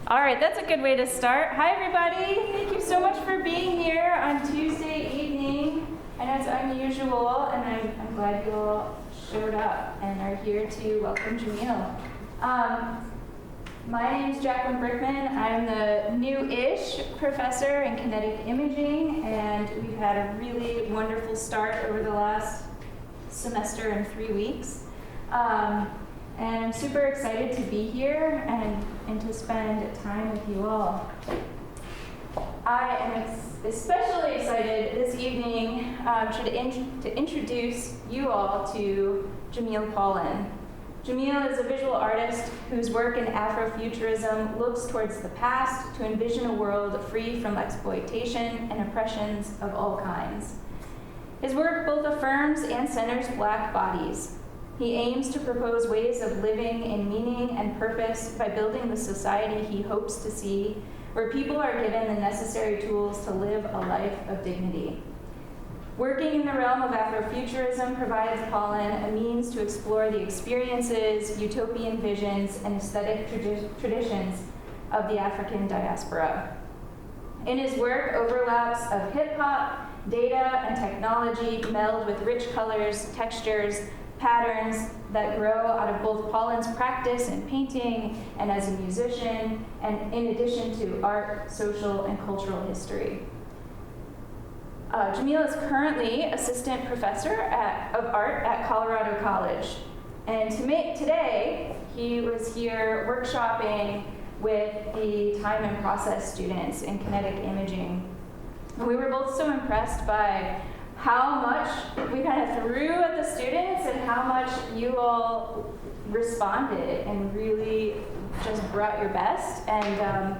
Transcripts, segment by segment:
All right, that's a good way to start. Hi, everybody. Thank you so much for being here on Tuesday evening. I know it's unusual, and I'm glad you all showed up and are here to welcome Jameel. My name is Jacqueline Brickman. I'm the new-ish professor in kinetic imaging, and we've had a really wonderful start over the last semester and 3 weeks. And I'm super excited to be here and to spend time with you all. I am especially excited this evening to introduce you all to Jameel Paulin. Jameel is a visual artist whose work in Afrofuturism looks towards the past to envision a world free from exploitation and oppressions of all kinds. His work both affirms and centers Black bodies. He aims to propose ways of living in meaning and purpose by building the society he hopes to see, where people are given the necessary tools to live a life of dignity. Working in the realm of Afrofuturism provides Paulin a means to explore the experiences, utopian visions, and aesthetic traditions of the African diaspora. In his work, overlaps of hip-hop, data, and technology meld with rich colors, textures, patterns that grow out of both Paulin's practice in painting and as a musician, and in addition to art, social, and cultural history. Jameel is currently assistant professor of art at Colorado College. And today, he was here workshopping with the time and process students in kinetic imaging. And we were both so impressed by how much we kind of threw at the students and how much you all responded and really just brought your best and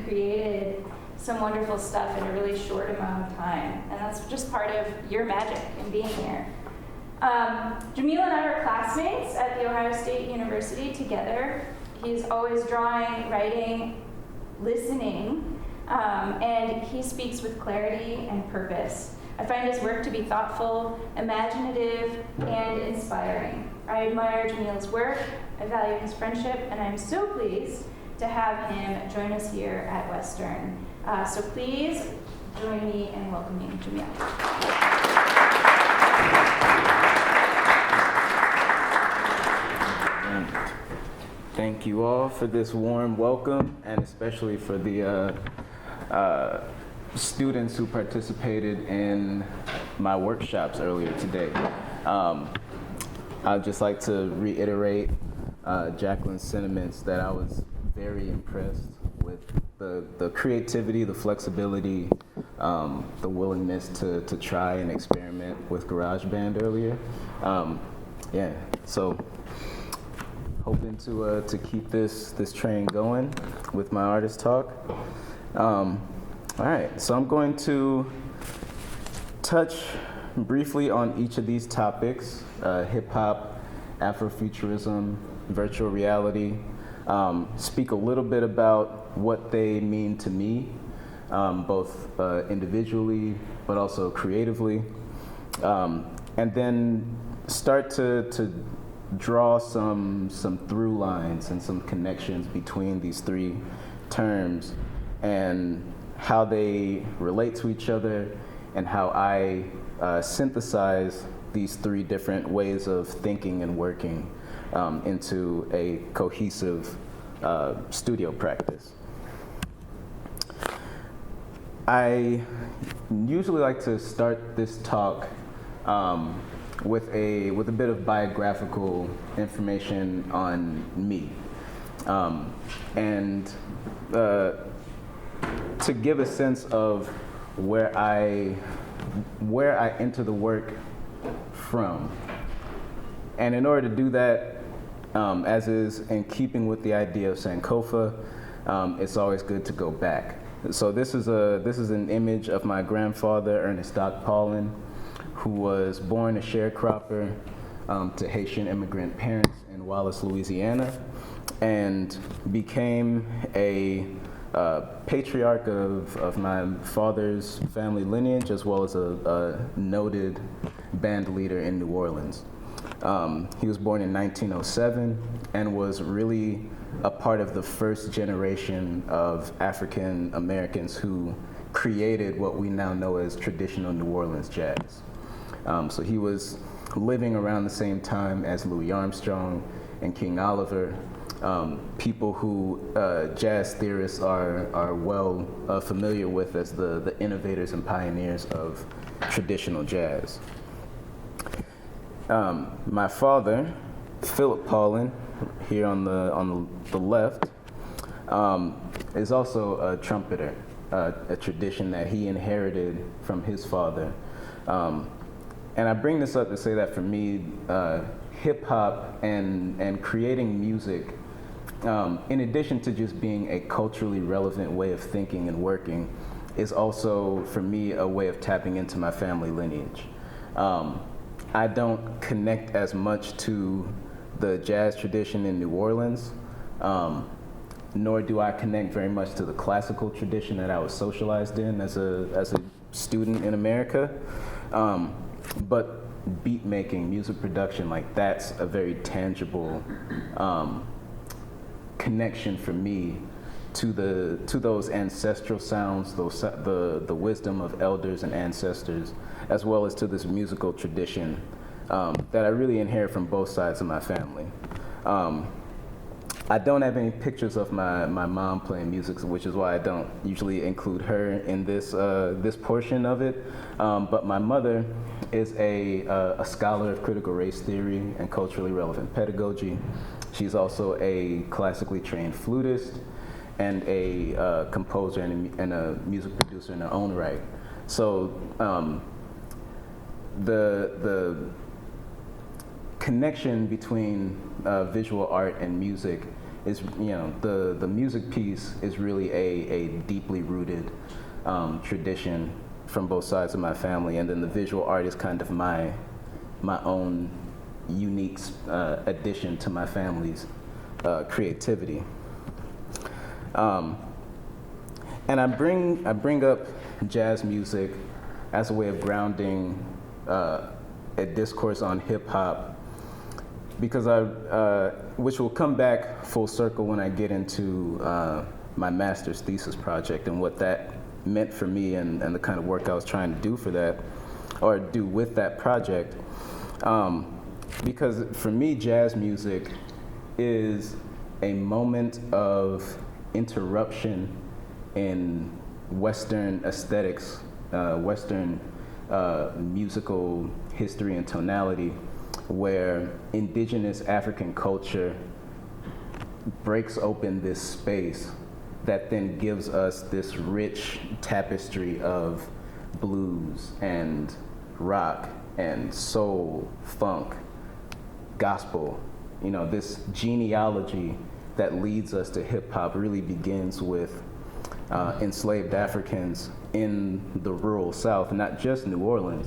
created some wonderful stuff in a really short amount of time. And that's just part of your magic in being here. Jameel and I were classmates at The Ohio State University together. He's always drawing, writing, listening, and he speaks with clarity and purpose. I find his work to be thoughtful, imaginative, and inspiring. I admire Jameel's work, I value his friendship, and I'm so pleased to have him join us here at Western. So please join me in welcoming Jameel. Thank you all for this warm welcome, and especially for the students who participated in my workshops earlier today. I'd just like to reiterate Jacqueline's sentiments that I was very impressed with the creativity, the flexibility, the willingness to try and experiment with GarageBand earlier. So hoping to keep this train going with my artist talk. All right, so I'm going to touch briefly on each of these topics, hip-hop, Afrofuturism, virtual reality, speak a little bit about what they mean to me, both individually, but also creatively, and then start to draw some through lines and some connections between these three terms and how they relate to each other, and how I synthesize these three different ways of thinking and working into a cohesive studio practice. I usually like to start this talk with a bit of biographical information on me, and to give a sense of where I enter the work from. And in order to do that, as is in keeping with the idea of Sankofa, it's always good to go back. So this is an image of my grandfather, Ernest Doc Paulin, who was born a sharecropper to Haitian immigrant parents in Wallace, Louisiana, and became a patriarch of my father's family lineage, as well as a noted band leader in New Orleans. He was born in 1907 and was really a part of the first generation of African Americans who created what we now know as traditional New Orleans jazz. So he was living around the same time as Louis Armstrong and King Oliver, people who jazz theorists are well familiar with as the innovators and pioneers of traditional jazz. My father, Philip Paulin, here on the left, is also a trumpeter, a tradition that he inherited from his father. And I bring this up to say that for me, hip hop and creating music, in addition to just being a culturally relevant way of thinking and working, is also for me a way of tapping into my family lineage. I don't connect as much to the jazz tradition in New Orleans, nor do I connect very much to the classical tradition that I was socialized in as a student in America. But beat making, music production, like that's a very tangible connection for me to those ancestral sounds, the wisdom of elders and ancestors, as well as to this musical tradition that I really inherit from both sides of my family. I don't have any pictures of my mom playing music, which is why I don't usually include her in this portion of it. But my mother is a scholar of critical race theory and culturally relevant pedagogy. She's also a classically trained flutist and a composer and a music producer in her own right. So the connection between visual art and music is, the music piece is really a deeply rooted tradition from both sides of my family, and then the visual art is kind of my own unique addition to my family's creativity. And I bring up jazz music as a way of grounding a discourse on hip hop, because which will come back full circle when I get into my master's thesis project and what that meant for me and the kind of work I was trying to do for that, or do with that project. Because for me, jazz music is a moment of interruption in Western aesthetics, Western musical history and tonality, where indigenous African culture breaks open this space that then gives us this rich tapestry of blues and rock and soul, funk, gospel. This genealogy that leads us to hip hop really begins with enslaved Africans in the rural South, not just New Orleans,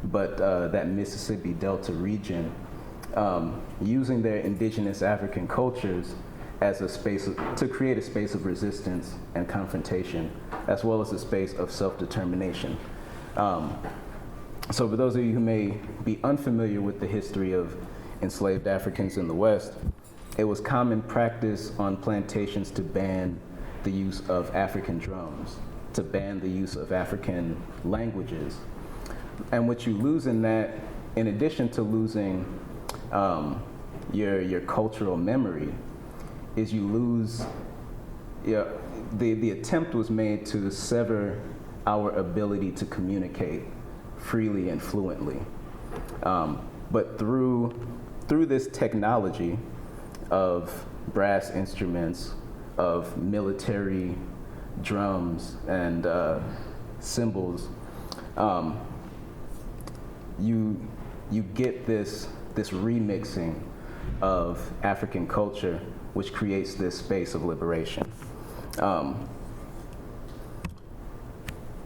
but that Mississippi Delta region, using their indigenous African cultures as a space to create a space of resistance and confrontation, as well as a space of self-determination. So for those of you who may be unfamiliar with the history of enslaved Africans in the West, it was common practice on plantations to ban the use of African drums, to ban the use of African languages. And what you lose in that, in addition to losing your cultural memory, is you lose, the attempt was made to sever our ability to communicate freely and fluently. But through this technology of brass instruments, of military drums and cymbals, you get this remixing of African culture, which creates this space of liberation.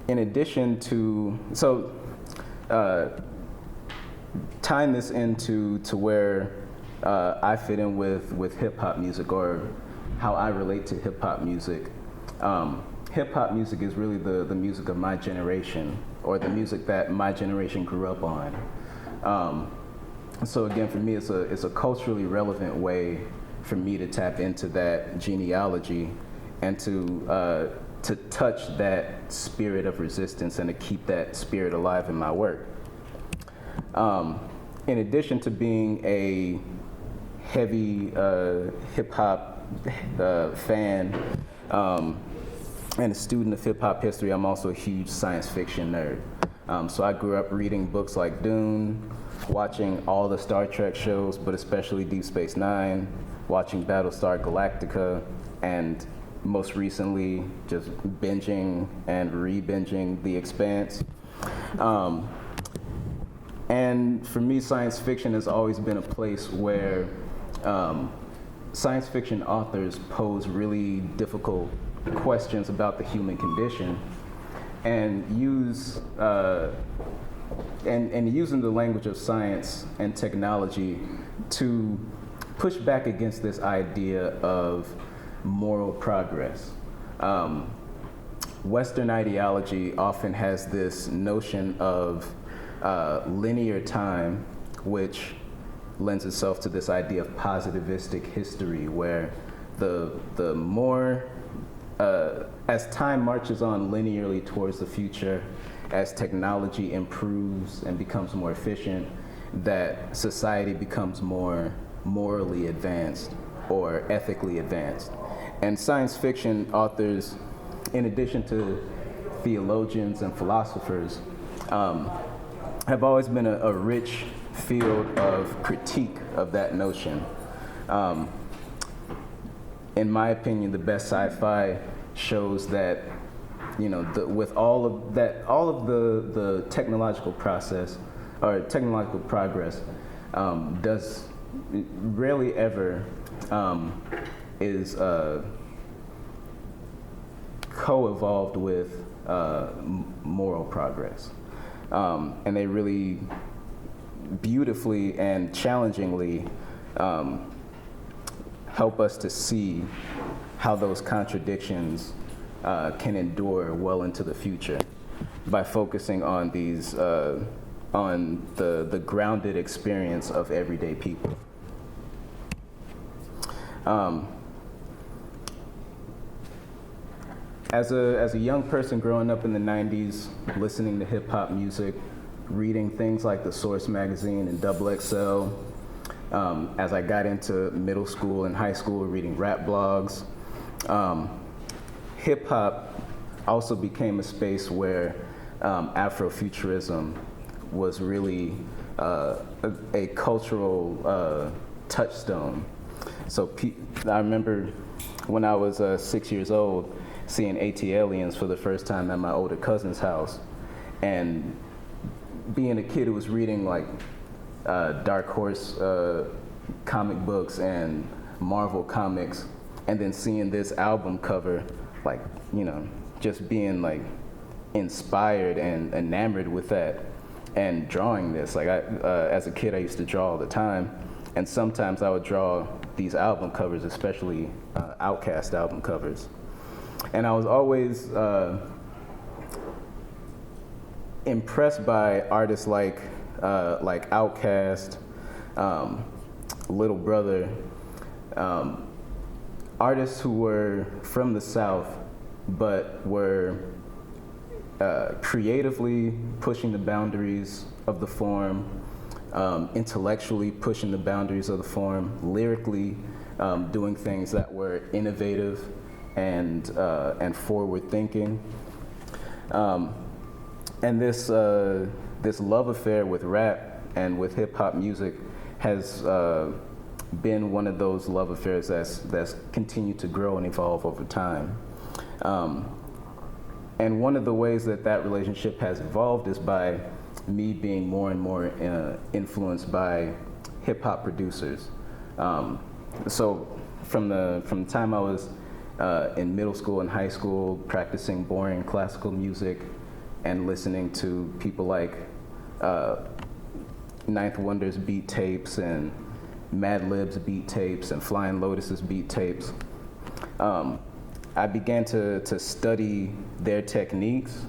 In addition to, tying this into where I fit in with hip hop music, or how I relate to hip hop music. Hip hop music is really the music of my generation, or the music that my generation grew up on. So again, for me, it's a culturally relevant way for me to tap into that genealogy and to touch that spirit of resistance and to keep that spirit alive in my work. In addition to being a heavy hip-hop fan and a student of hip-hop history, I'm also a huge science fiction nerd. So I grew up reading books like Dune, watching all the Star Trek shows, but especially Deep Space Nine, watching Battlestar Galactica, and most recently just binging and re-binging The Expanse. And for me, science fiction has always been a place where science fiction authors pose really difficult questions about the human condition and use and using the language of science and technology to push back against this idea of moral progress. Western ideology often has this notion of linear time, which lends itself to this idea of positivistic history, where the more as time marches on linearly towards the future, as technology improves and becomes more efficient, that society becomes more morally advanced or ethically advanced. And science fiction authors, in addition to theologians and philosophers, have always been a rich field of critique of that notion. In my opinion, the best sci-fi shows that, you know, with all of the technological process or technological progress does rarely ever is co-evolved with moral progress. And they really beautifully and challengingly help us to see how those contradictions can endure well into the future by focusing on these on the grounded experience of everyday people. As a young person growing up in the 90s, listening to hip hop music, reading things like The Source magazine and XXL, as I got into middle school and high school, reading rap blogs, hip hop also became a space where Afrofuturism was really a cultural touchstone. So I remember when I was 6 years old, seeing AT-Aliens for the first time at my older cousin's house, and being a kid who was reading like Dark Horse comic books and Marvel comics, and then seeing this album cover, like, you know, just being like inspired and enamored with that, and drawing this. Like as a kid, I used to draw all the time, and sometimes I would draw these album covers, especially Outkast album covers. And I was always impressed by artists like Outkast, Little Brother, artists who were from the South, but were creatively pushing the boundaries of the form, intellectually pushing the boundaries of the form, lyrically doing things that were innovative and forward-thinking, and this love affair with rap and with hip-hop music has been one of those love affairs that's continued to grow and evolve over time. And one of the ways that relationship has evolved is by me being more and more influenced by hip-hop producers. So from the time I was in middle school and high school, practicing boring classical music and listening to people like Ninth Wonder's beat tapes and Mad Lib's beat tapes and Flying Lotus's beat tapes, I began to study their techniques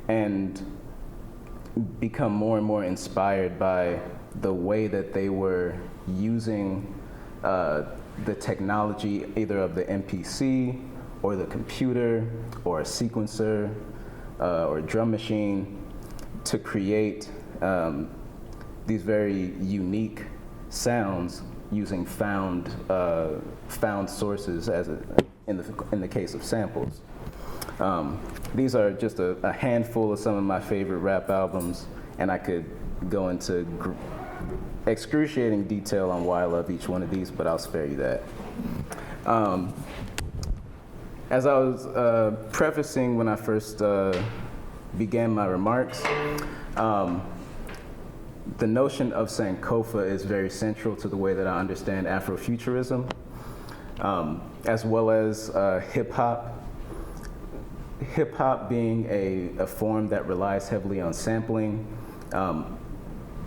and become more and more inspired by the way that they were using the technology either of the MPC or the computer or a sequencer or a drum machine to create these very unique sounds using found sources in the case of samples. These are just a handful of some of my favorite rap albums, and I could go into excruciating detail on why I love each one of these, but I'll spare you that. As I was prefacing when I first began my remarks, the notion of Sankofa is very central to the way that I understand Afrofuturism, as well as hip-hop. Hip-hop being a form that relies heavily on sampling,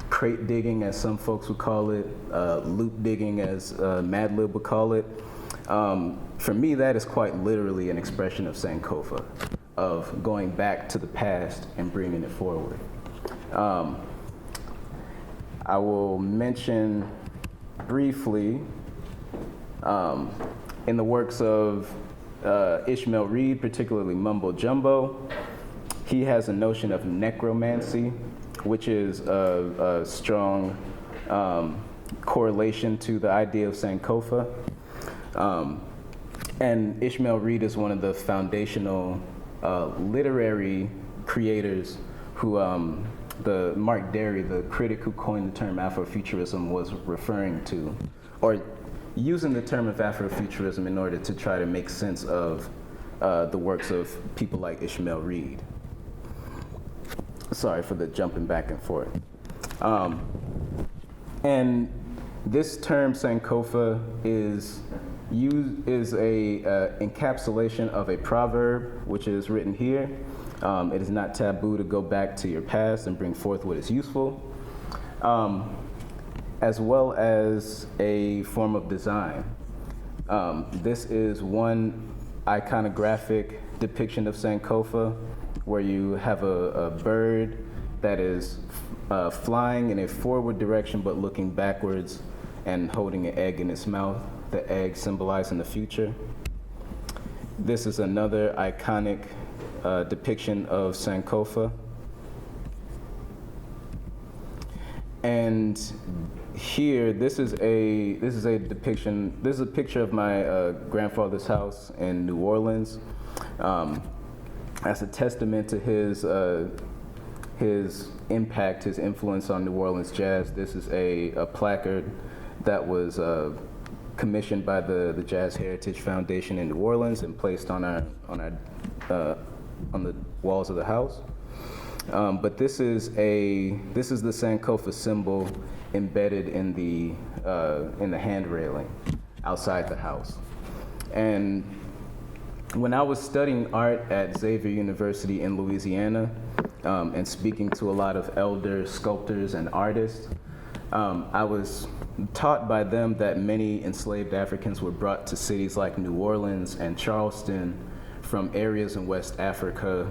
crate digging, as some folks would call it, loop digging, as Madlib would call it. For me, that is quite literally an expression of Sankofa, of going back to the past and bringing it forward. I will mention briefly in the works of Ishmael Reed, particularly Mumbo Jumbo, he has a notion of necromancy, which is a strong correlation to the idea of Sankofa. And Ishmael Reed is one of the foundational literary creators who the Mark Derry, the critic who coined the term Afrofuturism, was referring to, or using the term of Afrofuturism in order to try to make sense of the works of people like Ishmael Reed. Sorry for the jumping back and forth. And this term Sankofa is a encapsulation of a proverb, which is written here. It is not taboo to go back to your past and bring forth what is useful, as well as a form of design. This is one iconographic depiction of Sankofa, where you have a bird that is flying in a forward direction but looking backwards and holding an egg in its mouth, the egg symbolizing the future. This is another iconic depiction of Sankofa. And here, this is a depiction. This is a picture of my grandfather's house in New Orleans. As a testament to his impact, his influence on New Orleans jazz, this is a placard that was commissioned by the Jazz Heritage Foundation in New Orleans and placed on the walls of the house. But this is the Sankofa symbol embedded in the hand railing outside the house. And when I was studying art at Xavier University in Louisiana, and speaking to a lot of elder sculptors and artists, I was taught by them that many enslaved Africans were brought to cities like New Orleans and Charleston from areas in West Africa,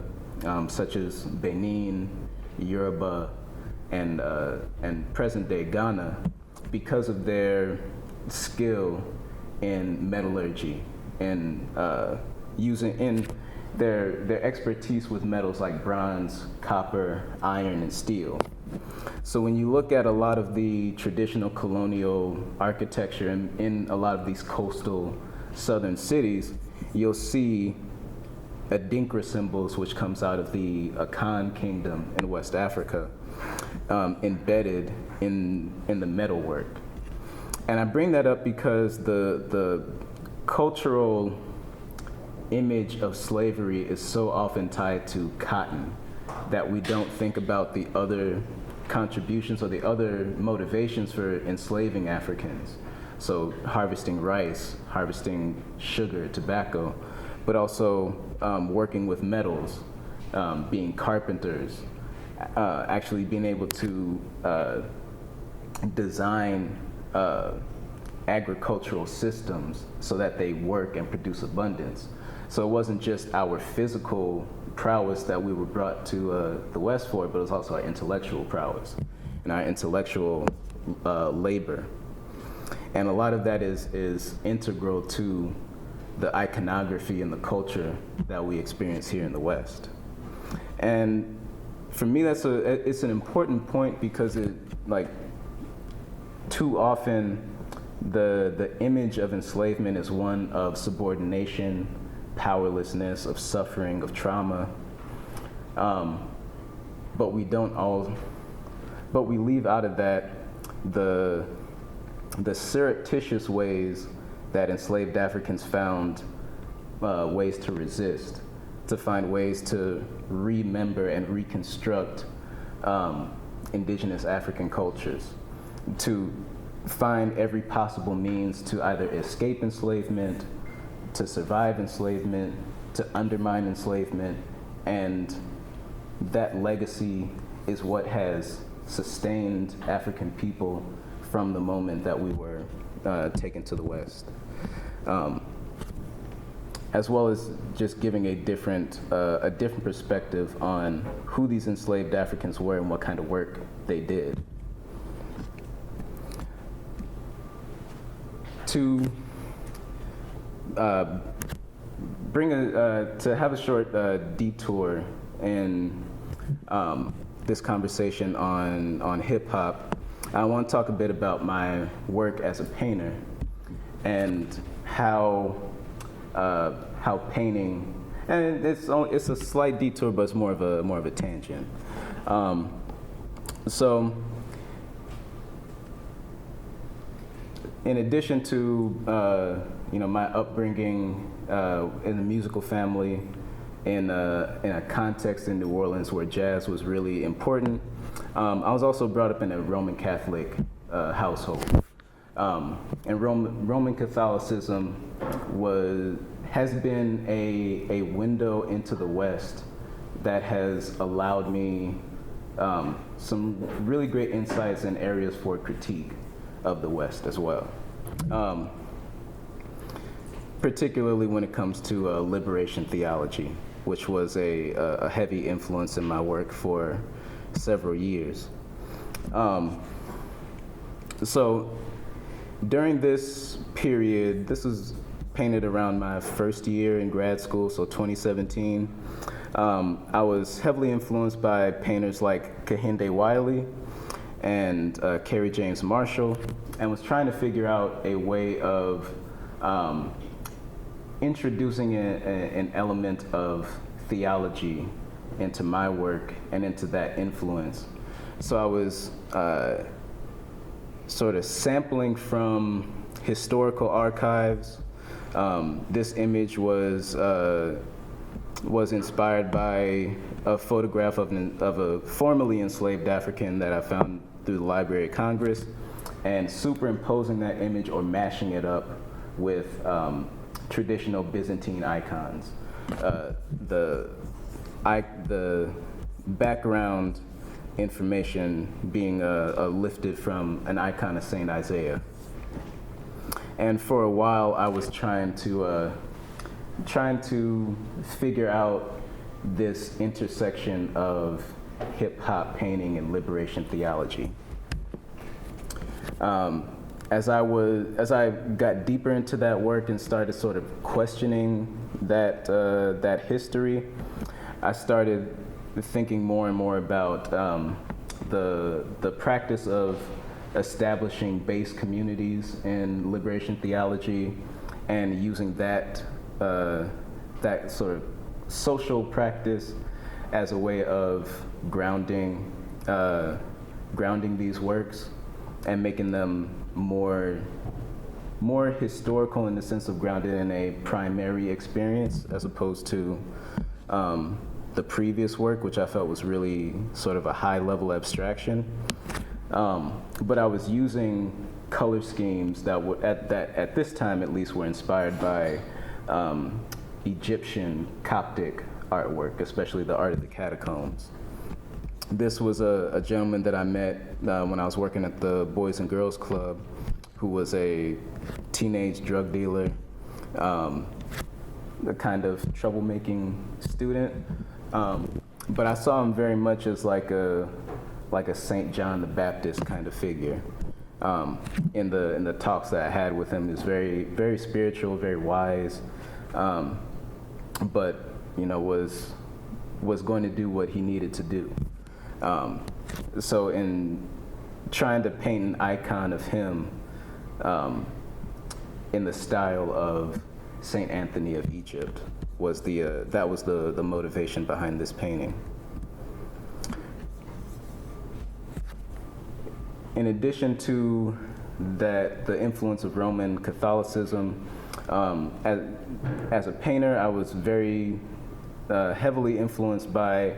such as Benin, Yoruba, and present-day Ghana, because of their skill in metallurgy and using their expertise with metals like bronze, copper, iron, and steel. So when you look at a lot of the traditional colonial architecture in a lot of these coastal southern cities, you'll see Adinkra symbols, which comes out of the Akan kingdom in West Africa, embedded in the metalwork. And I bring that up because the cultural image of slavery is so often tied to cotton that we don't think about the other contributions or the other motivations for enslaving Africans. So harvesting rice, harvesting sugar, tobacco, but also working with metals, being carpenters, actually being able to design agricultural systems so that they work and produce abundance. So it wasn't just our physical prowess that we were brought to the West for, but it was also our intellectual prowess and our intellectual labor. And a lot of that is integral to the iconography and the culture that we experience here in the West. And for me, it's an important point because too often the image of enslavement is one of subordination, powerlessness, of suffering, of trauma. But we leave out of that the surreptitious ways that enslaved Africans found ways to resist, to find ways to remember and reconstruct indigenous African cultures, to find every possible means to either escape enslavement, to survive enslavement, to undermine enslavement, and that legacy is what has sustained African people from the moment that we were taken to the West. As well as just giving a different perspective on who these enslaved Africans were and what kind of work they did. To have a short detour in this conversation on hip hop, I want to talk a bit about my work as a painter and how painting, and it's a slight detour, but it's more of a tangent. So, in addition to my upbringing in a musical family, in a context in New Orleans where jazz was really important, I was also brought up in a Roman Catholic household. And Roman Catholicism has been a window into the West that has allowed me some really great insights and areas for critique of the West as well. Particularly when it comes to liberation theology, which was a heavy influence in my work for several years. So during this period, this was painted around my first year in grad school, so 2017, I was heavily influenced by painters like Kehinde Wiley and Kerry James Marshall, and was trying to figure out a way of introducing an element of theology into my work and into that influence. So I was sort of sampling from historical archives. This image was inspired by a photograph of a formerly enslaved African that I found through the Library of Congress, and superimposing that image or mashing it up with traditional Byzantine icons. The background information being lifted from an icon of Saint Isaiah. And for a while, I was trying to figure out this intersection of hip hop painting and liberation theology. As I got deeper into that work and started sort of questioning that history, I started thinking more and more about the practice of establishing base communities in liberation theology and using that sort of social practice as a way of grounding these works and making them more historical in the sense of grounded in a primary experience as opposed to the previous work, which I felt was really sort of a high-level abstraction. But I was using color schemes that were, at this time at least, were inspired by Egyptian Coptic artwork, especially the art of the catacombs. This was a gentleman that I met when I was working at the Boys and Girls Club, who was a teenage drug dealer, a kind of troublemaking student. But I saw him very much as like a Saint John the Baptist kind of figure. in the talks that I had with him. He was very spiritual, very wise, but was going to do what he needed to do. So in trying to paint an icon of him in the style of Saint Anthony of Egypt was the motivation behind this painting. In addition to that, the influence of Roman Catholicism, as a painter, I was very heavily influenced by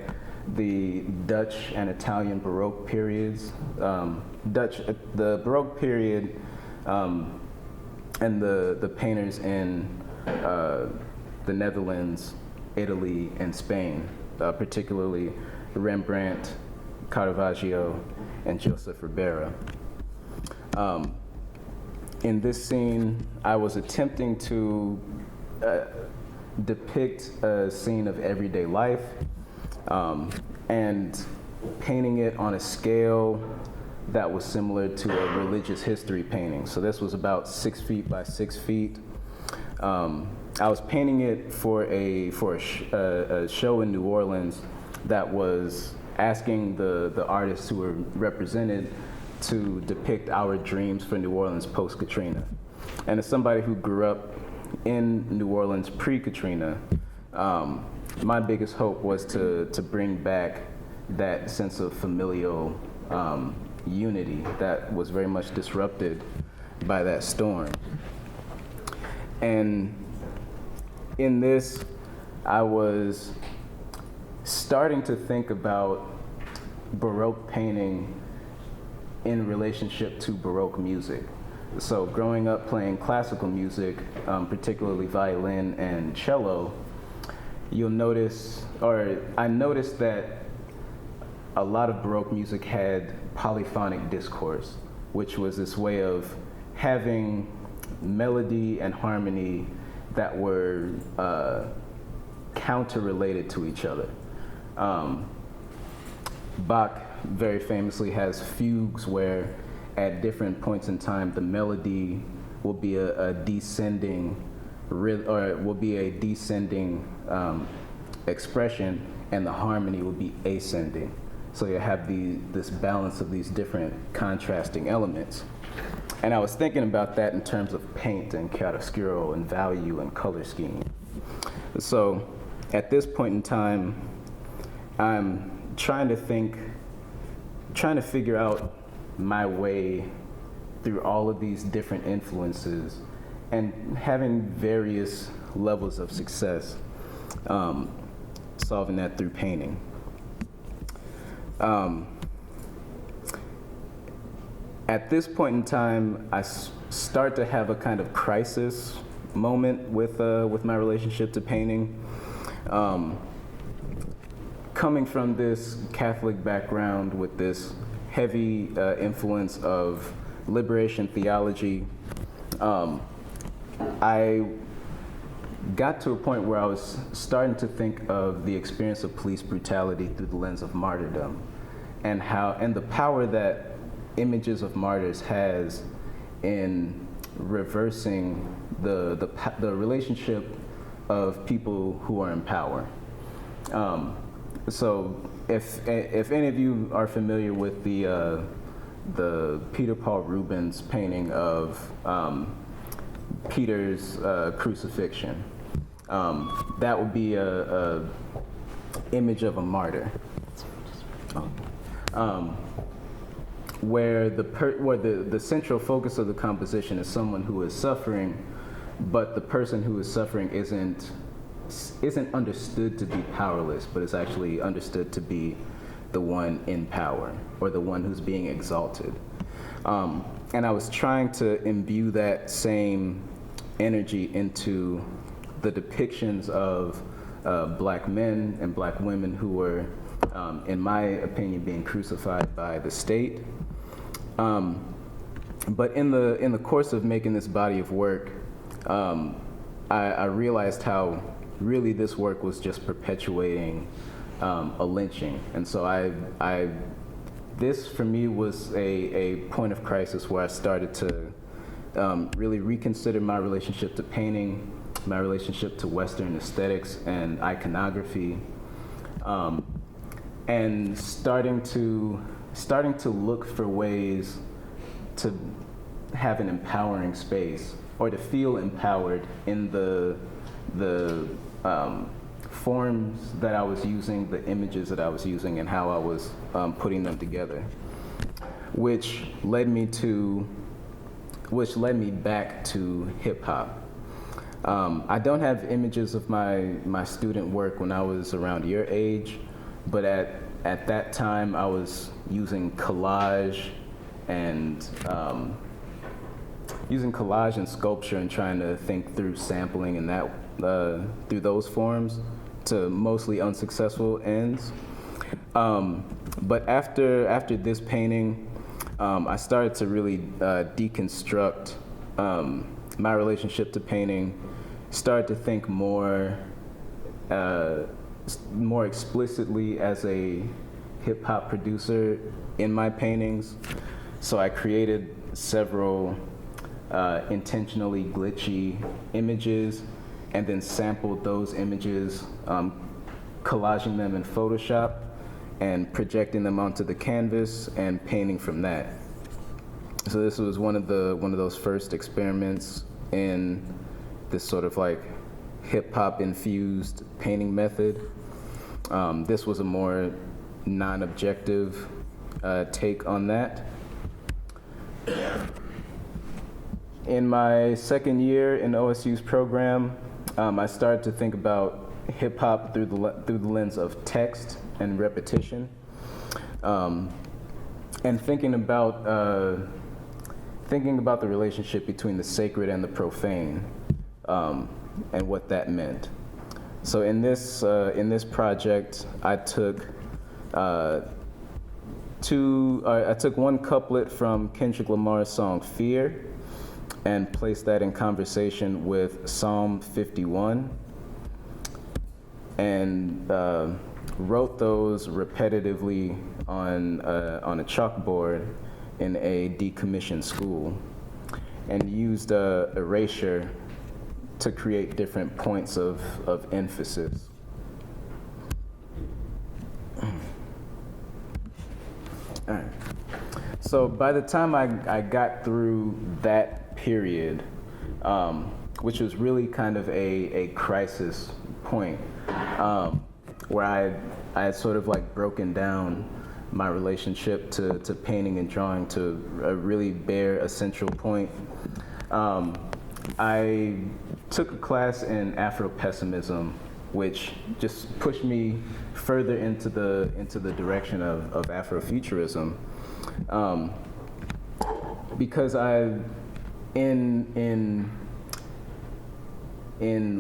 the Dutch and Italian Baroque periods. The Baroque period, and the painters in the Netherlands, Italy, and Spain, particularly Rembrandt, Caravaggio, and Joseph Ribera. In this scene, I was attempting to depict a scene of everyday life, and painting it on a scale that was similar to a religious history painting. So this was about 6 feet by 6 feet. I was painting it for a show in New Orleans that was asking the artists who were represented to depict our dreams for New Orleans post-Katrina. And as somebody who grew up in New Orleans pre-Katrina, my biggest hope was to bring back that sense of familial unity that was very much disrupted by that storm. And in this, I was starting to think about Baroque painting in relationship to Baroque music. So growing up playing classical music, particularly violin and cello, you'll notice, or I noticed that a lot of Baroque music had polyphonic discourse, which was this way of having melody and harmony that were counter-related to each other. Bach very famously has fugues where at different points in time the melody will be a descending expression, and the harmony will be ascending. So you have this balance of these different contrasting elements. And I was thinking about that in terms of paint and chiaroscuro and value and color scheme. So at this point in time, I'm trying to figure out my way through all of these different influences and having various levels of success solving that through painting. At this point in time, I start to have a kind of crisis moment with my relationship to painting. Coming from this Catholic background with this heavy influence of liberation theology, I got to a point where I was starting to think of the experience of police brutality through the lens of martyrdom, and the power that images of martyrs has in reversing the relationship of people who are in power. So if any of you are familiar with the Peter Paul Rubens painting of Peter's crucifixion, that would be a image of a martyr, where the central focus of the composition is someone who is suffering, but the person who is suffering isn't understood to be powerless, but is actually understood to be the one in power, or the one who's being exalted. And I was trying to imbue that same energy into the depictions of black men and black women who were, in my opinion, being crucified by the state. But in the course of making this body of work, I realized how really this work was just perpetuating a lynching. And so I this for me was a point of crisis where I started to really reconsider my relationship to painting, my relationship to Western aesthetics and iconography, and starting to look for ways to have an empowering space, or to feel empowered in the forms that I was using, the images that I was using, and how I was putting them together, which led me back to hip hop. I don't have images of my student work when I was around your age, but at that time I was using collage and sculpture and trying to think through sampling and that through those forms to mostly unsuccessful ends. But after this painting, I started to really deconstruct my relationship to painting, started to think more explicitly as a hip hop producer in my paintings. So I created several intentionally glitchy images and then sampled those images, collaging them in Photoshop and projecting them onto the canvas and painting from that. So this was one of those first experiments in this sort of like hip hop infused painting method. This was a more non-objective take on that. In my second year in OSU's program, I started to think about hip hop through the lens of text and repetition, and thinking about the relationship between the sacred and the profane, and what that meant. So in this project, I took one couplet from Kendrick Lamar's song "Fear" and placed that in conversation with Psalm 51, and wrote those repetitively on a chalkboard in a decommissioned school, and used erasure to create different points of emphasis. All right. So by the time I got through that period, which was really kind of a crisis point, where I had sort of like broken down my relationship to painting and drawing to a really bare essential point. I took a class in Afro-pessimism, which just pushed me further into the direction of Afrofuturism, because in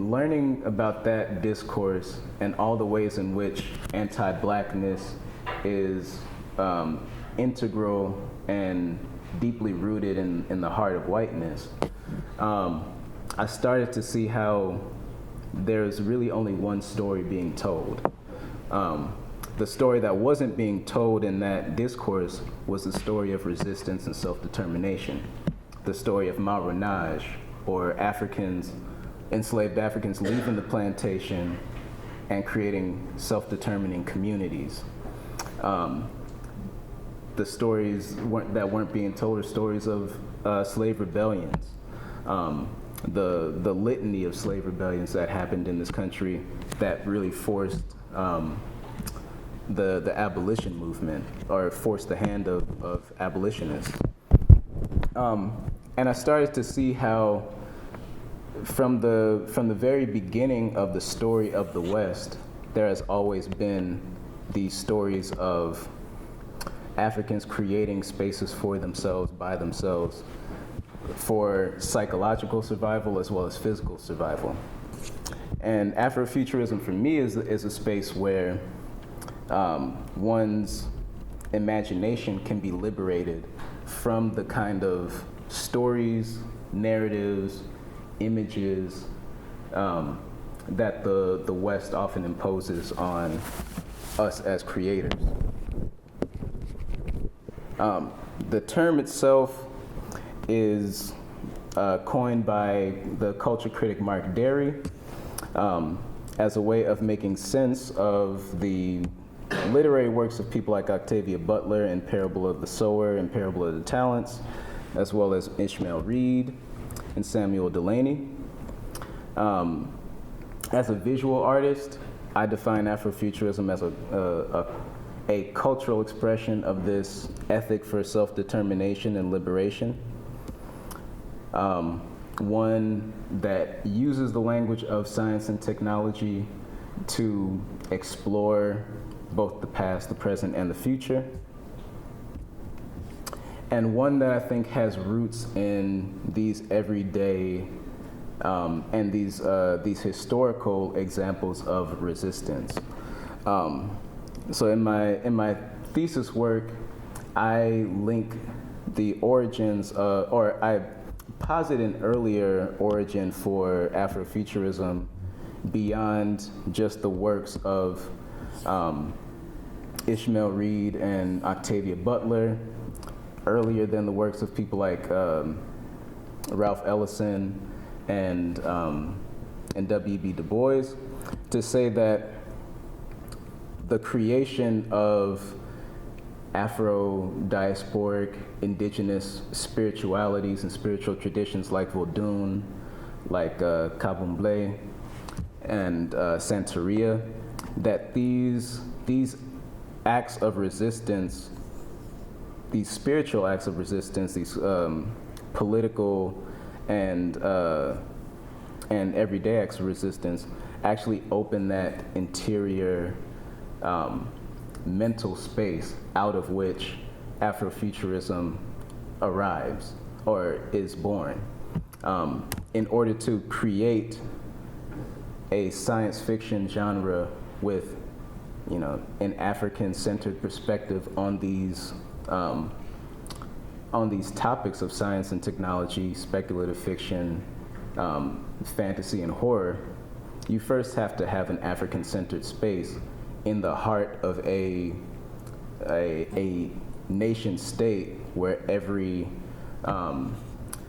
learning about that discourse and all the ways in which anti-blackness is integral and deeply rooted in the heart of whiteness, I started to see how there's really only one story being told. The story that wasn't being told in that discourse was the story of resistance and self-determination, the story of marronage, or enslaved Africans leaving the plantation and creating self-determining communities. The stories that weren't being told are stories of slave rebellions, the litany of slave rebellions that happened in this country that really forced the abolition movement, or forced the hand of abolitionists. And I started to see how from the very beginning of the story of the West, there has always been these stories of Africans creating spaces for themselves, by themselves, for psychological survival as well as physical survival. And Afrofuturism for me is a space where one's imagination can be liberated from the kind of stories, narratives, images that the West often imposes on us as creators. The term itself is coined by the culture critic Mark Derry as a way of making sense of the literary works of people like Octavia Butler in Parable of the Sower and Parable of the Talents, as well as Ishmael Reed and Samuel Delany. As a visual artist, I define Afrofuturism as a cultural expression of this ethic for self-determination and liberation. One that uses the language of science and technology to explore both the past, the present, and the future. And one that I think has roots in these everyday and these historical examples of resistance. So in my thesis work, I link the origins, or I posit an earlier origin for Afrofuturism beyond just the works of Ishmael Reed and Octavia Butler, earlier than the works of people like Ralph Ellison and W.B. Du Bois, to say that the creation of Afro-diasporic indigenous spiritualities and spiritual traditions like Vodun, like Kabumble, and Santeria, that these acts of resistance, these spiritual acts of resistance, these political and everyday acts of resistance actually open that interior mental space out of which Afrofuturism arrives or is born, in order to create a science fiction genre with, an African-centered perspective on these topics of science and technology, speculative fiction, fantasy, and horror. You first have to have an African-centered space in the heart of a nation state where every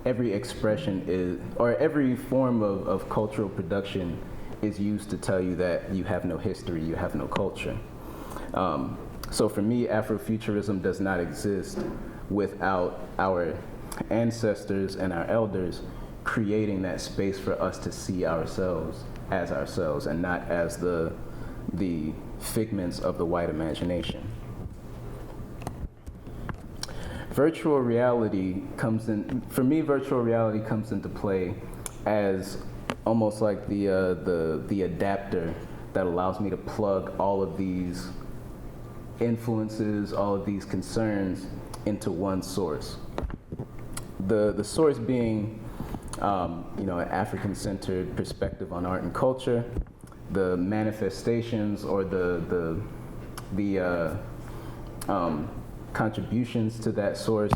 expression is, or every form of cultural production is used to tell you that you have no history, you have no culture. So for me, Afrofuturism does not exist without our ancestors and our elders creating that space for us to see ourselves and not as the figments of the white imagination. Virtual reality comes into play as almost like the adapter that allows me to plug all of these influences, all of these concerns into one source. The source being, an African-centered perspective on art and culture, the manifestations or the contributions to that source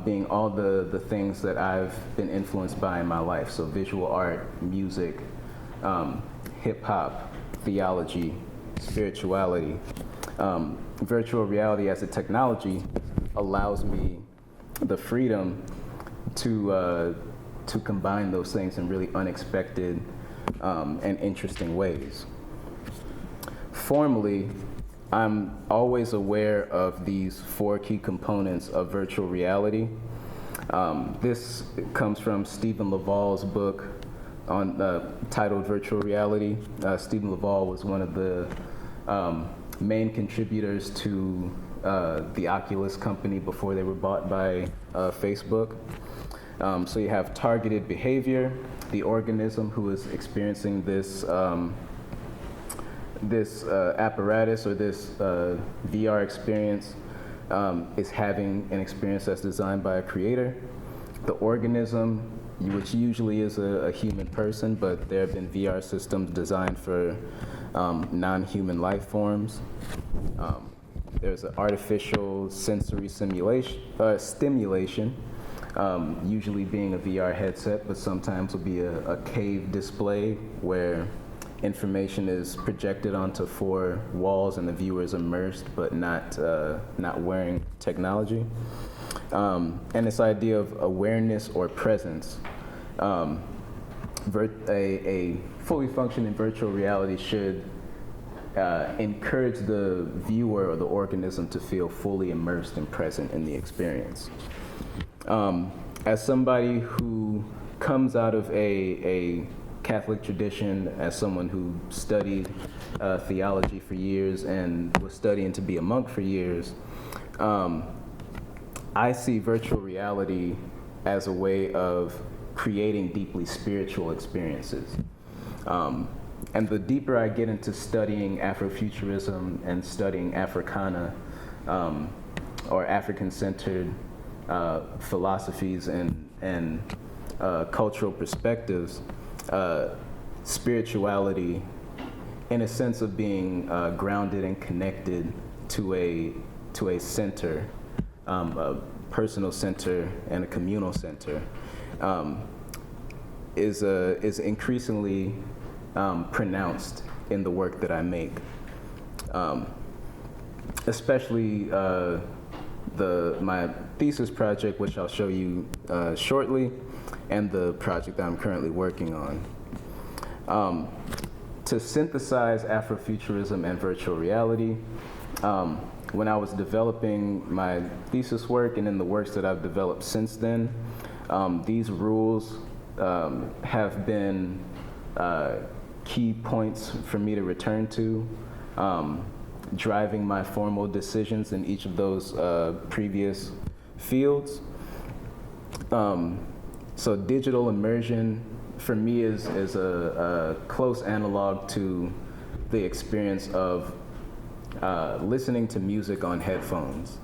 being all the things that I've been influenced by in my life. So visual art, music, hip hop, theology, spirituality. Virtual reality as a technology allows me the freedom to combine those things in really unexpected and interesting ways. Formally, I'm always aware of these 4 key components of virtual reality. This comes from Stephen Laval's book titled Virtual Reality. Stephen Laval was one of the main contributors to the Oculus company before they were bought by Facebook. So you have targeted behavior. The organism who is experiencing this apparatus or this VR experience is having an experience that's designed by a creator. The organism, which usually is a human person, but there have been VR systems designed for non-human life forms. There's an artificial sensory stimulation, usually being a VR headset, but sometimes will be a cave display where information is projected onto four walls and the viewer is immersed but not wearing technology. And this idea of awareness or presence. A fully functioning virtual reality should encourage the viewer or the organism to feel fully immersed and present in the experience. As somebody who comes out of a Catholic tradition, as someone who studied theology for years and was studying to be a monk for years, I see virtual reality as a way of creating deeply spiritual experiences. And the deeper I get into studying Afrofuturism and studying Africana, or African-centered philosophies and cultural perspectives, spirituality, in a sense of being grounded and connected to a center, a personal center and a communal center, is increasingly pronounced in the work that I make, especially my thesis project, which I'll show you shortly, and the project that I'm currently working on. To synthesize Afrofuturism and virtual reality, when I was developing my thesis work and in the works that I've developed since then, these rules have been key points for me to return to, driving my formal decisions in each of those previous fields. So digital immersion for me is a close analog to the experience of listening to music on headphones.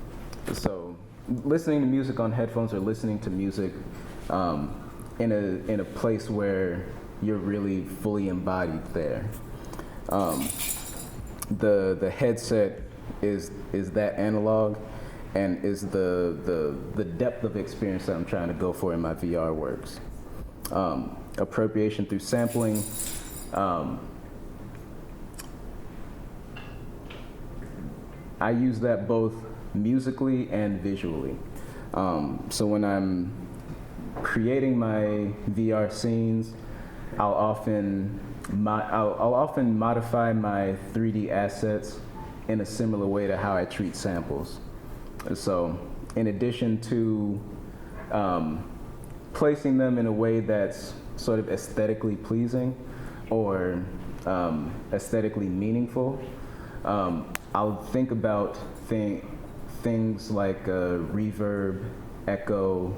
So listening to music on headphones or listening to music in a place where you're really fully embodied there. The headset is that analog and is the depth of experience that I'm trying to go for in my VR works. Appropriation through sampling. I use that both musically and visually. So when I'm creating my VR scenes, I'll often modify my 3D assets in a similar way to how I treat samples. So in addition to placing them in a way that's sort of aesthetically pleasing or aesthetically meaningful, I'll think about things like reverb, echo.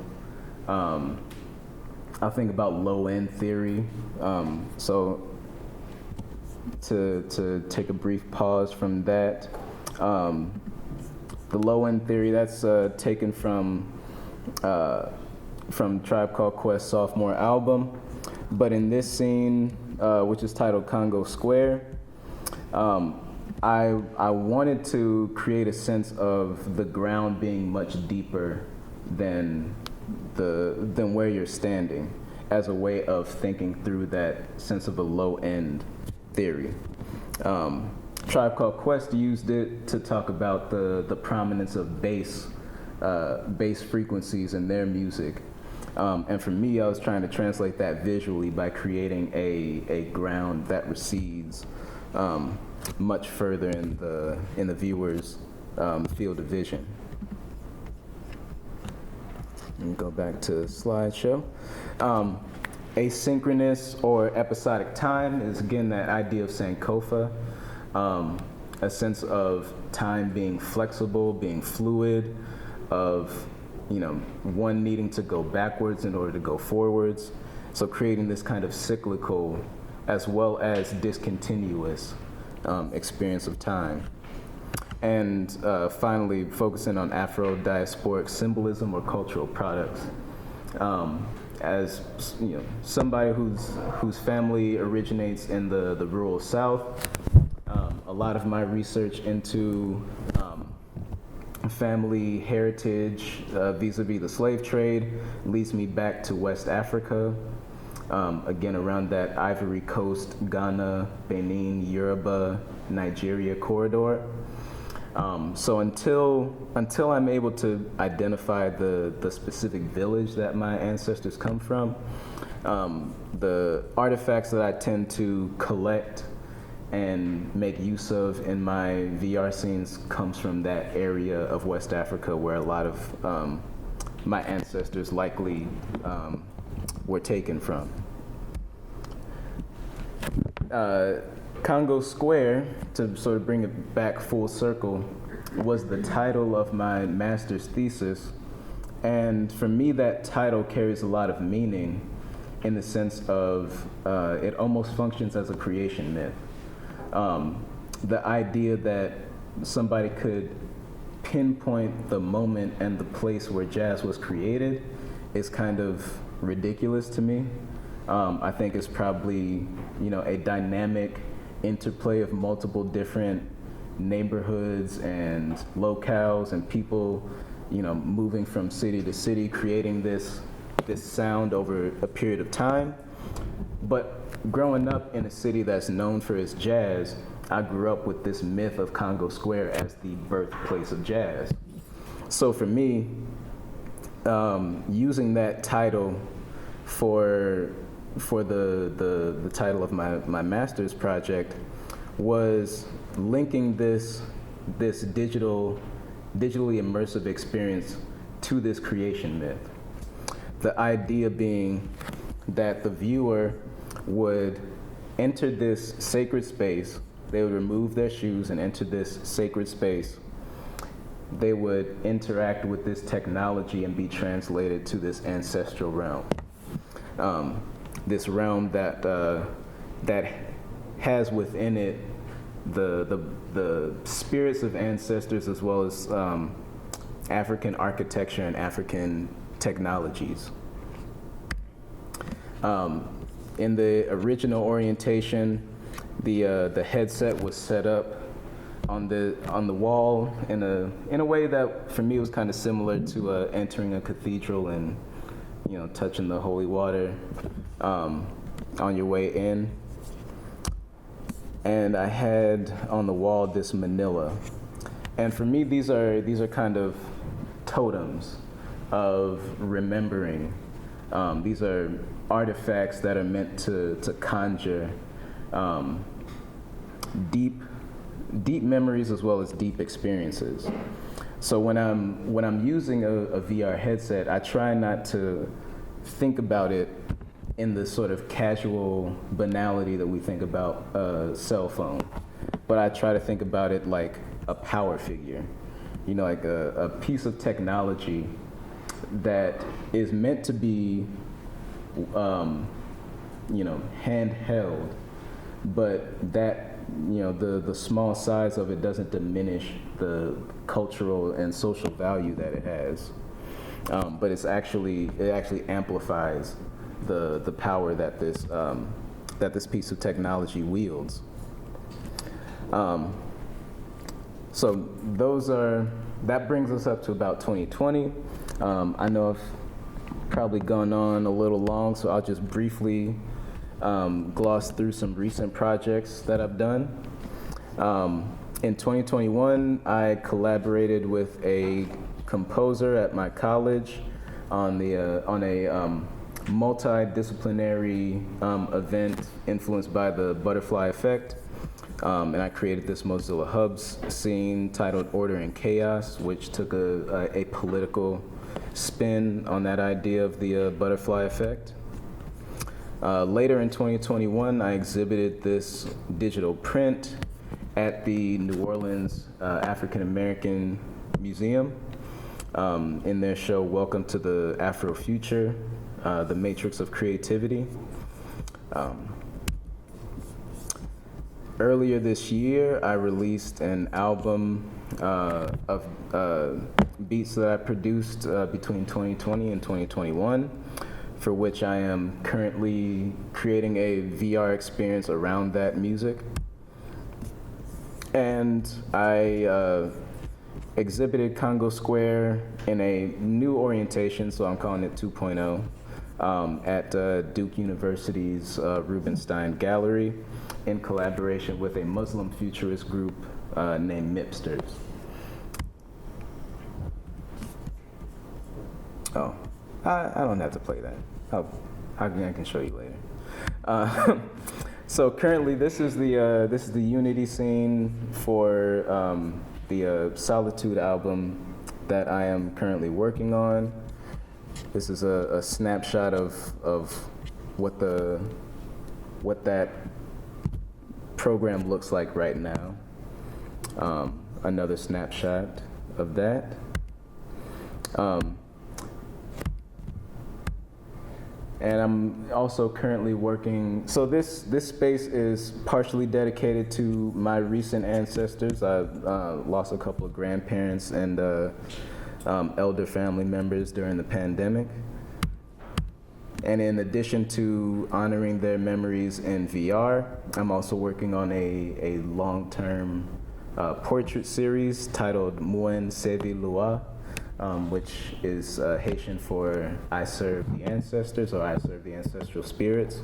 I'll think about low-end theory. So to take a brief pause from that, the low-end theory, that's taken from Tribe Called Quest's sophomore album. But in this scene, which is titled Congo Square, I wanted to create a sense of the ground being much deeper than where you're standing, as a way of thinking through that sense of a low-end theory. Tribe Called Quest used it to talk about the prominence of bass frequencies in their music. And for me, I was trying to translate that visually by creating a ground that recedes much further in the viewer's field of vision. Let me go back to the slideshow. Asynchronous or episodic time is, again, that idea of Sankofa, a sense of time being flexible, being fluid, of one needing to go backwards in order to go forwards. So creating this kind of cyclical as well as discontinuous experience of time. And finally, focusing on Afro-diasporic symbolism or cultural products. As somebody whose family originates in the rural South, a lot of my research into family heritage vis-a-vis the slave trade leads me back to West Africa. again, around that Ivory Coast, Ghana, Benin, Yoruba, Nigeria corridor. So until I'm able to identify the specific village that my ancestors come from, the artifacts that I tend to collect and make use of in my VR scenes comes from that area of West Africa where a lot of my ancestors likely were taken from. Congo Square, to sort of bring it back full circle, was the title of my master's thesis. And for me, that title carries a lot of meaning in the sense of it almost functions as a creation myth. The idea that somebody could pinpoint the moment and the place where jazz was created is kind of ridiculous to me. I think it's probably, a dynamic interplay of multiple different neighborhoods and locales and people, moving from city to city, creating this sound over a period of time. But growing up in a city that's known for its jazz, I grew up with this myth of Congo Square as the birthplace of jazz. So for me, using that title for the title of my master's project was linking this digitally immersive experience to this creation myth. The idea being that the viewer would enter this sacred space, they would remove their shoes and enter this sacred space. They would interact with this technology and be translated to this ancestral realm. This realm that has within it the spirits of ancestors as well as African architecture and African technologies. In the original orientation, the headset was set up on the wall in a way that for me was kind of similar to entering a cathedral and touching the holy water on your way in. And I had on the wall this manila. And for me, these are kind of totems of remembering. These are artifacts that are meant to conjure deep memories as well as deep experiences. So when I'm using a VR headset, I try not to think about it in the sort of casual banality that we think about a cell phone, but I try to think about it like a power figure, like a piece of technology that is meant to be, handheld, but that, the small size of it doesn't diminish the cultural and social value that it has. But it actually amplifies the power that this piece of technology wields. So that brings us up to about 2020. I know I've probably gone on a little long, so I'll just briefly gloss through some recent projects that I've done. In 2021, I collaborated with a composer at my college on a multidisciplinary event influenced by the butterfly effect. And I created this Mozilla Hubs scene titled Order and Chaos, which took a political spin on that idea of the butterfly effect. Later in 2021, I exhibited this digital print at the New Orleans African American Museum in their show Welcome to the Afrofuture, The Matrix of Creativity. Earlier this year, I released an album of beats that I produced between 2020 and 2021, for which I am currently creating a VR experience around that music. And I exhibited Congo Square in a new orientation, so I'm calling it 2.0, at Duke University's Rubenstein Gallery in collaboration with a Muslim futurist group named Mipsters. Oh, I don't have to play that. I can show you later. So currently, this is the Unity scene for the Solitude album that I am currently working on. This is a snapshot of what that program looks like right now. Another snapshot of that. And I'm also currently working, so this space is partially dedicated to my recent ancestors. I lost a couple of grandparents and elder family members during the pandemic. And in addition to honoring their memories in VR, I'm also working on a long-term portrait series titled Muen Sevi Lua, which is Haitian for I serve the ancestors, or I serve the ancestral spirits.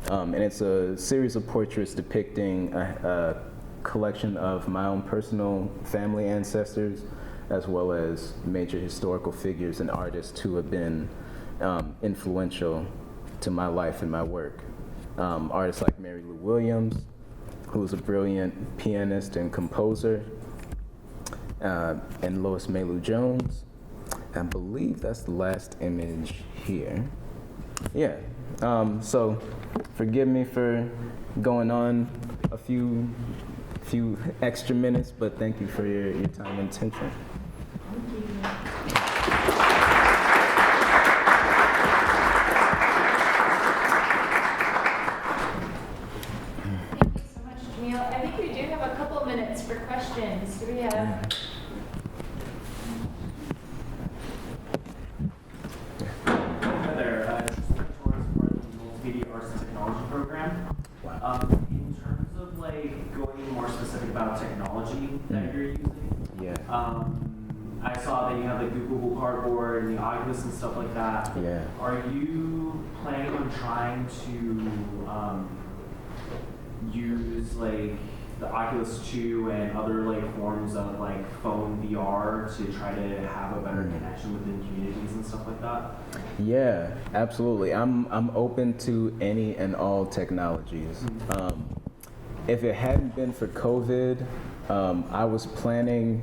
And it's a series of portraits depicting a collection of my own personal family ancestors, as well as major historical figures and artists who have been influential to my life and my work. Artists like Mary Lou Williams, who's a brilliant pianist and composer, and Lois Mailou Jones. I believe that's the last image here. Yeah, so forgive me for going on a few extra minutes, but thank you for your time and attention. Thank you so much, Jameel. I think we do have a couple minutes for questions. Do we have? In terms of like going more specific about technology that you're using, I saw that you have like the Google Cardboard and the Oculus and stuff like that. Yeah. Are you planning on trying to use like the Oculus 2 and other like forms of like phone VR to try to have a better connection within communities and stuff like that? Yeah, absolutely. I'm open to any and all technologies. If it hadn't been for COVID, I was planning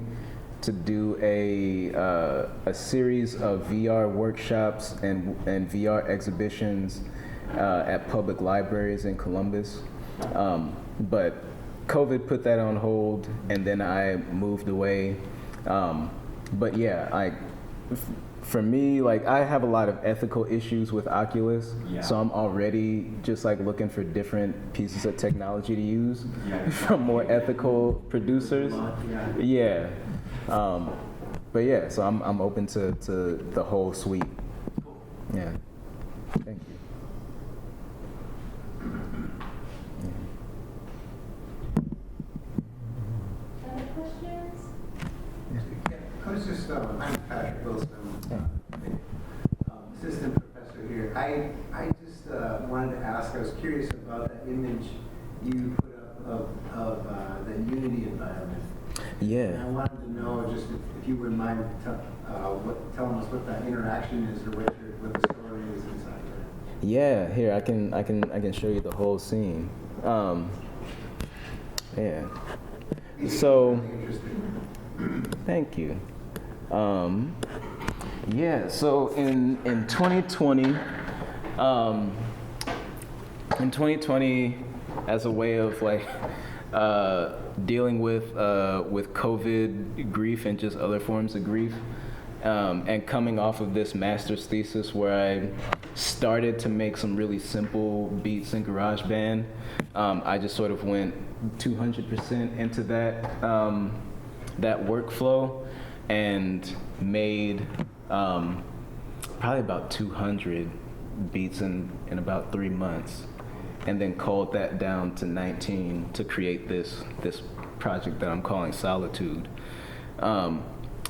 to do a series of VR workshops and VR exhibitions at public libraries in Columbus, but COVID put that on hold, and then I moved away. But yeah, for me, like I have a lot of ethical issues with Oculus, so I'm already just like looking for different pieces of technology to use from more ethical producers. Yeah. But yeah, so I'm open to the whole suite. Yeah. Thank you. Other questions? I was just, I'm Patrick Wilson, assistant professor here. I just wanted to ask, I was curious about that image you put up of the Unity environment. Yeah. And I wanted to know just if you wouldn't mind telling us what that interaction is, or what the story is inside there. Yeah, here I can show you the whole scene. Yeah. So, thank you. Yeah. So in 2020, as a way of like dealing with COVID grief and just other forms of grief, and coming off of this master's thesis where I started to make some really simple beats in GarageBand, I just sort of went 200% into that workflow and made probably about 200 beats in about 3 months, and then culled that down to 19 to create this project that I'm calling Solitude.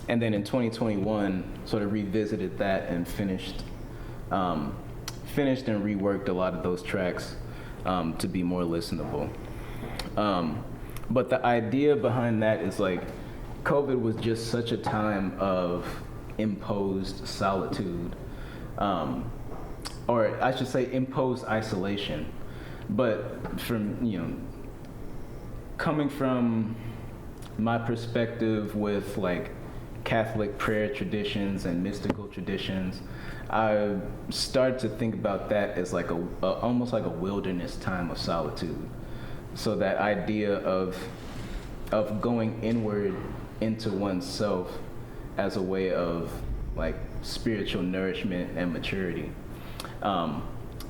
And then in 2021, sort of revisited that and finished finished and reworked a lot of those tracks to be more listenable. But the idea behind that is like, COVID was just such a time of imposed solitude, or I should say imposed isolation. But from, coming from my perspective with like Catholic prayer traditions and mystical traditions, I started to think about that as like almost like a wilderness time of solitude. So that idea of going inward into oneself as a way of like spiritual nourishment and maturity.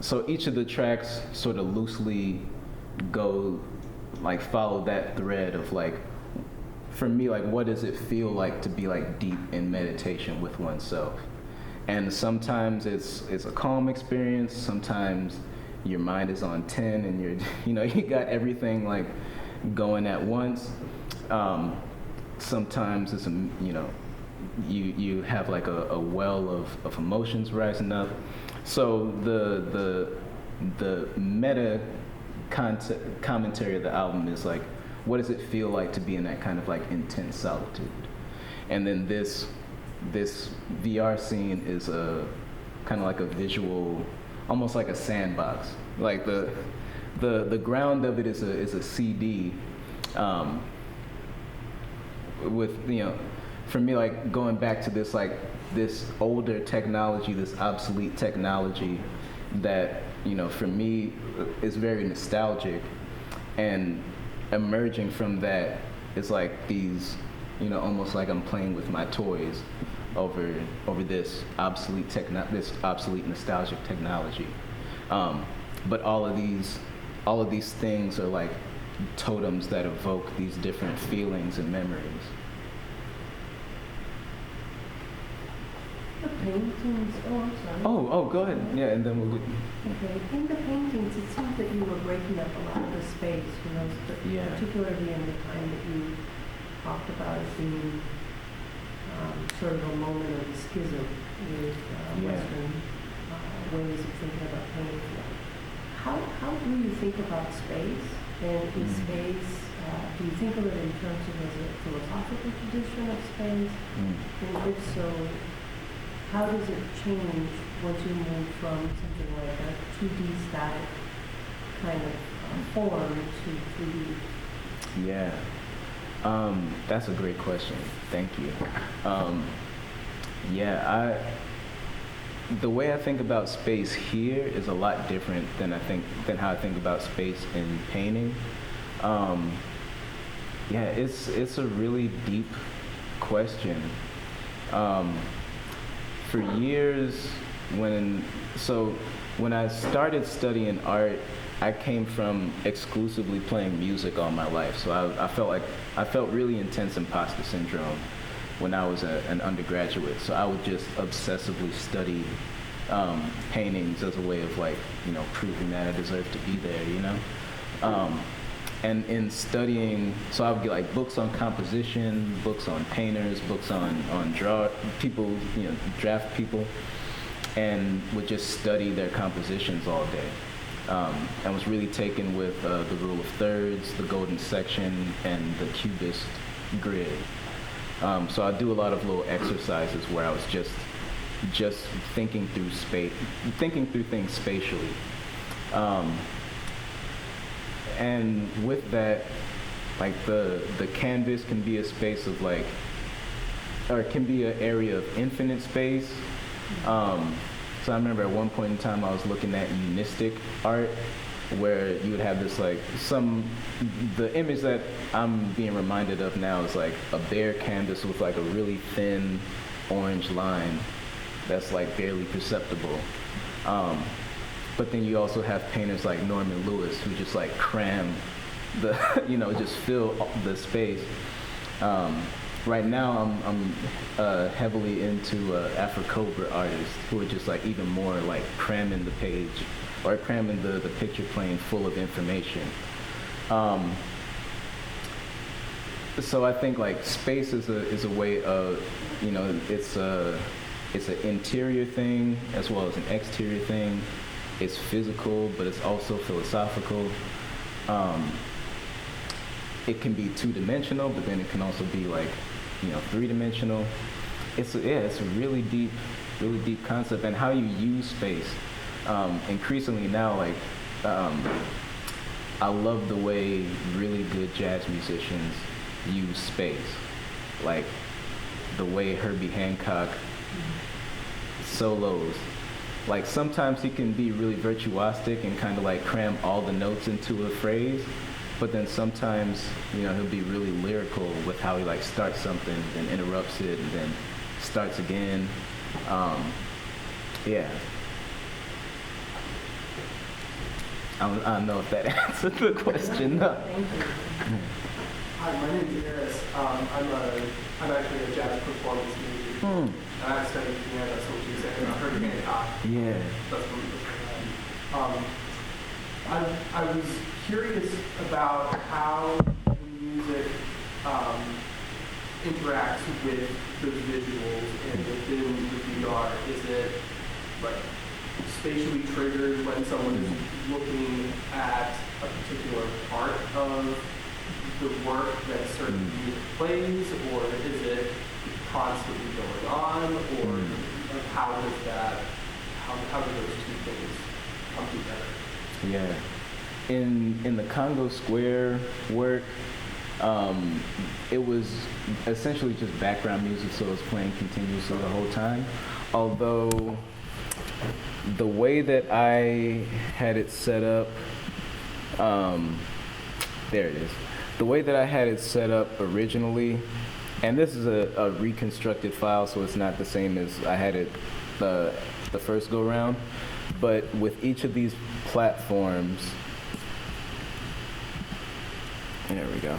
So each of the tracks sort of loosely follow that thread of like, for me, like, what does it feel like to be like deep in meditation with oneself? And sometimes it's a calm experience. Sometimes your mind is on 10 and you got everything like going at once. Sometimes it's you have like a well of emotions rising up. So the meta commentary of the album is like, what does it feel like to be in that kind of like intense solitude? And then this VR scene is a kind of like a visual, almost like a sandbox. Like the ground of it is a CD, with for me, like going back to this older technology, this obsolete technology that for me is very nostalgic, and emerging from that is like these almost like I'm playing with my toys over this obsolete nostalgic technology. But all of these things are like totems that evoke these different feelings and memories. The paintings, I'm sorry. Oh, go ahead. Yeah, and then we'll get. Okay, in the paintings, it seems that you were breaking up a lot of the space, Yeah. particularly in the time that you talked about as being sort of a moment of schism with Western ways of thinking about painting. How do you think about space? And is space, do you think of it in terms of as a philosophical tradition of space? And if so, how does it change once you move from something like a 2D static kind of form to 3D? Yeah. That's a great question. Thank you. The way I think about space here is a lot different than how I think about space in painting. It's a really deep question. For years, when I started studying art, I came from exclusively playing music all my life. So I felt really intense imposter syndrome when I was an undergraduate. So I would just obsessively study paintings as a way of proving that I deserved to be there, And in studying, so I would get books on composition, books on painters, books on draft people, and would just study their compositions all day. And was really taken with the rule of thirds, the golden section, and the cubist grid. So I do a lot of little exercises where I was just thinking through things spatially. And with that, the canvas can be a space of or it can be an area of infinite space. So I remember at one point in time I was looking at unistic art, where you would have this the image that I'm being reminded of now is like a bare canvas with a really thin orange line that's barely perceptible. But then you also have painters like Norman Lewis who just cram just fill the space. Right now I'm heavily into Afro-Cobra artists who are just even more cramming the page or cramming the picture plane full of information. So I think space is a way of, it's an interior thing as well as an exterior thing. it's physical, but it's also philosophical. It can be two-dimensional, but then it can also be like, three-dimensional. It's a really deep concept, and how you use space. Increasingly now, like, I love the way really good jazz musicians use space. Like the way Herbie Hancock solos. Like sometimes he can be really virtuosic and kind of like cram all the notes into a phrase, but then sometimes, he'll be really lyrical with how he like starts something, then interrupts it, and then starts again. Yeah. I don't know if that answered the question. No. Hi, my name is Eris. I'm actually a jazz performance major. And I studied piano, that's what you said, and I heard Hancock. Yeah. That's what I was curious about how the music interacts with the visuals and within the VR. Is it like spatially triggered when someone is looking at a particular part of the work that certain music plays, or is it constantly going on, or like how do those two things come together? Yeah. In the Congo Square work, it was essentially just background music, so it was playing continuously the whole time. Although the way that I had it set up, there it is. The way that I had it set up originally, and this is a reconstructed file, so it's not the same as I had it the first go round, but with each of these platforms, there we go.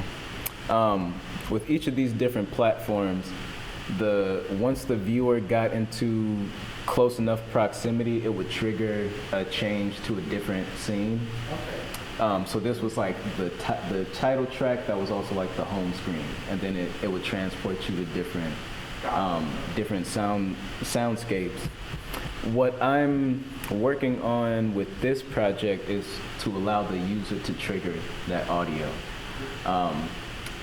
With each of these different platforms, once the viewer got into close enough proximity, it would trigger a change to a different scene. Okay. So this was like the title track that was also like the home screen, and then it would transport you to different soundscapes. What I'm working on with this project is to allow the user to trigger that audio.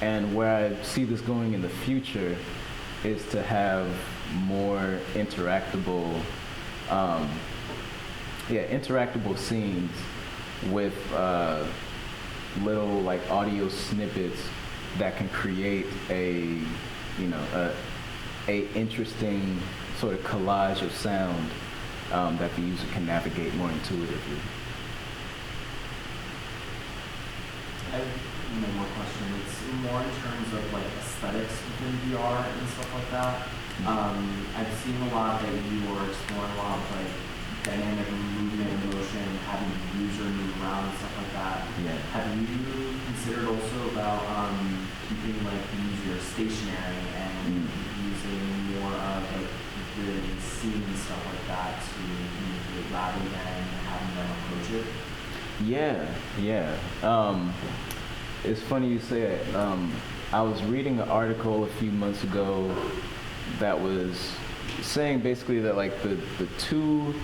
And where I see this going in the future is to have more interactable scenes with little like audio snippets that can create a interesting sort of collage of sound that the user can navigate more intuitively. I have one more question. It's more in terms of like aesthetics within VR and stuff like that. I've seen a lot that you were exploring a lot of like dynamic movement and motion, having the user move around and stuff like that. Yeah. Have you considered also about keeping like the user stationary and using more of like the scene and stuff like that to communicate rather than having them approach it? Yeah. It's funny you say that. I was reading an article a few months ago that was saying basically that like the two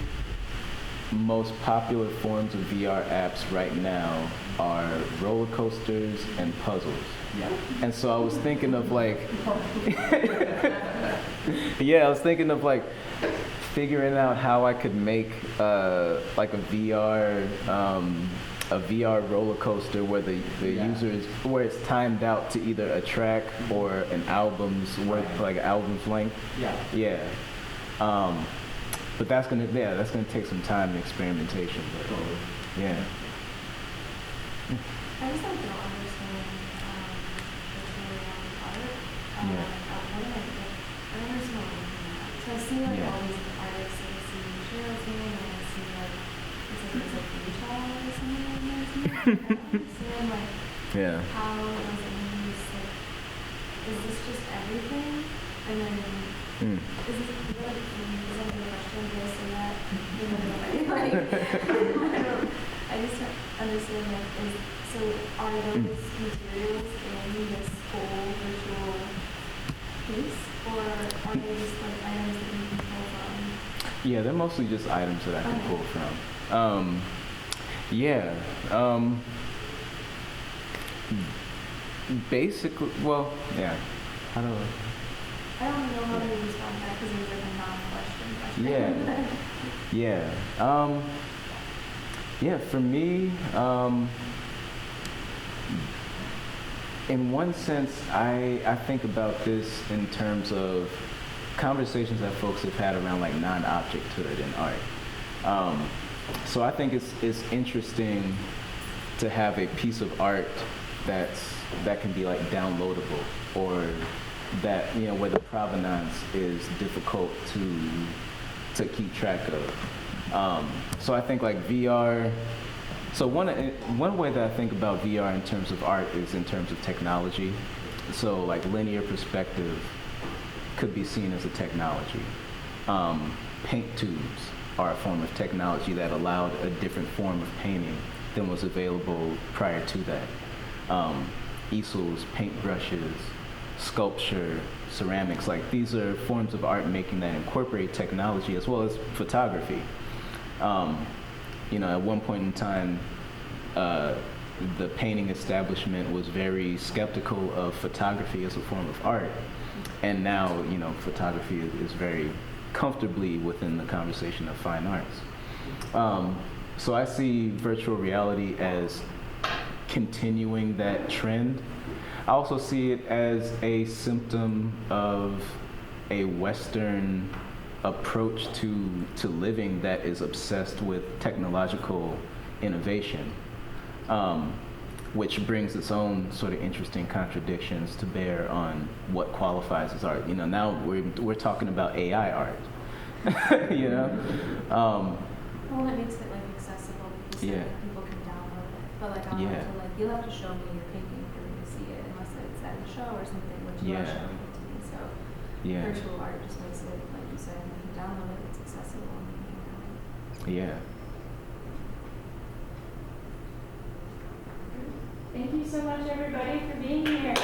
most popular forms of VR apps right now are roller coasters and puzzles. Yeah. And so I was thinking of like, figuring out how I could make like a VR roller coaster where the user is, where it's timed out to either a track or an album's worth, like an album's length. Yeah. But that's gonna take some time and experimentation. But, yeah. I just like don't understand what's going on with art. Yeah. I don't understand what I'm looking at. So I see like all these artists, and I see Cheryl's name, and I see like there's like Utah or something like that. I don't understand like how was it used? Like, is this just everything? And then is this really? Is that the question? Did I say that? Like, I just don't understand like so are those materials in this whole virtual piece, or are they just like items that you can pull from? Yeah, they're mostly just items that I can pull from. Yeah. Basically, well, yeah. How do I don't know how to respond to that because it was like a non-question question. Yeah. Yeah, for me, in one sense, I think about this in terms of conversations that folks have had around like non-objecthood in art. So I think it's interesting to have a piece of art that can be like downloadable, or that, you know, where the provenance is difficult to keep track of. So I think like VR. So one way that I think about VR in terms of art is in terms of technology. So like linear perspective could be seen as a technology. Paint tubes are a form of technology that allowed a different form of painting than was available prior to that. Easels, paintbrushes, sculpture, ceramics, like these are forms of art making that incorporate technology as well as photography. You know, at one point in time, the painting establishment was very skeptical of photography as a form of art. And now, you know, photography is very comfortably within the conversation of fine arts. So I see virtual reality as continuing that trend. I also see it as a symptom of a Western approach to living that is obsessed with technological innovation, which brings its own sort of interesting contradictions to bear on what qualifies as art. You know, now we're talking about AI art. You know, Well, it makes it like accessible because Yeah. people can download it. But like I'll Yeah. have to like you'll have to show me your painting for me to see it unless it's at a show or something, which you are Yeah. showing it to me. So yeah, virtual art just makes it, like you said, you can download it, it's accessible and you can have it. yeah. Thank you so much everybody for being here.